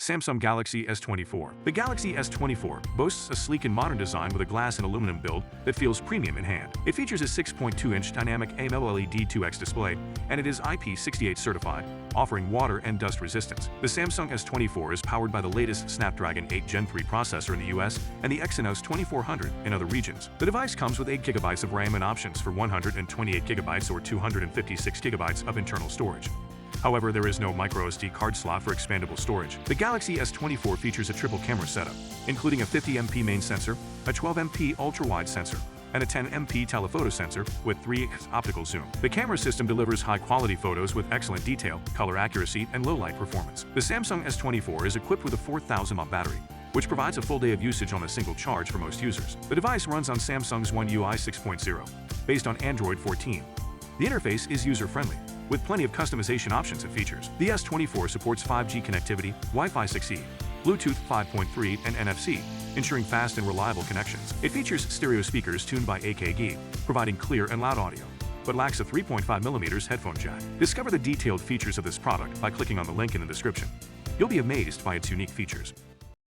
Samsung Galaxy S24. The Galaxy S24 boasts a sleek and modern design with a glass and aluminum build that feels premium in hand. It features a 6.2-inch dynamic AMOLED 2X display, and it is IP68 certified, offering water and dust resistance. The Samsung S24 is powered by the latest Snapdragon 8 Gen 3 processor in the US and the Exynos 2400 in other regions. The device comes with 8 GB of RAM and options for 128 GB or 256 GB of internal storage. However, there is no microSD card slot for expandable storage. The Galaxy S24 features a triple camera setup, including a 50MP main sensor, a 12MP ultra-wide sensor, and a 10MP telephoto sensor with 3x optical zoom. The camera system delivers high-quality photos with excellent detail, color accuracy, and low-light performance. The Samsung S24 is equipped with a 4,000 mAh battery, which provides a full day of usage on a single charge for most users. The device runs on Samsung's One UI 6.0, based on Android 14. The interface is user-friendly, with plenty of customization options and features. The S24 supports 5G connectivity, Wi-Fi 6E, Bluetooth 5.3, and NFC, ensuring fast and reliable connections. It features stereo speakers tuned by AKG, providing clear and loud audio, but lacks a 3.5mm headphone jack. Discover the detailed features of this product by clicking on the link in the description. You'll be amazed by its unique features.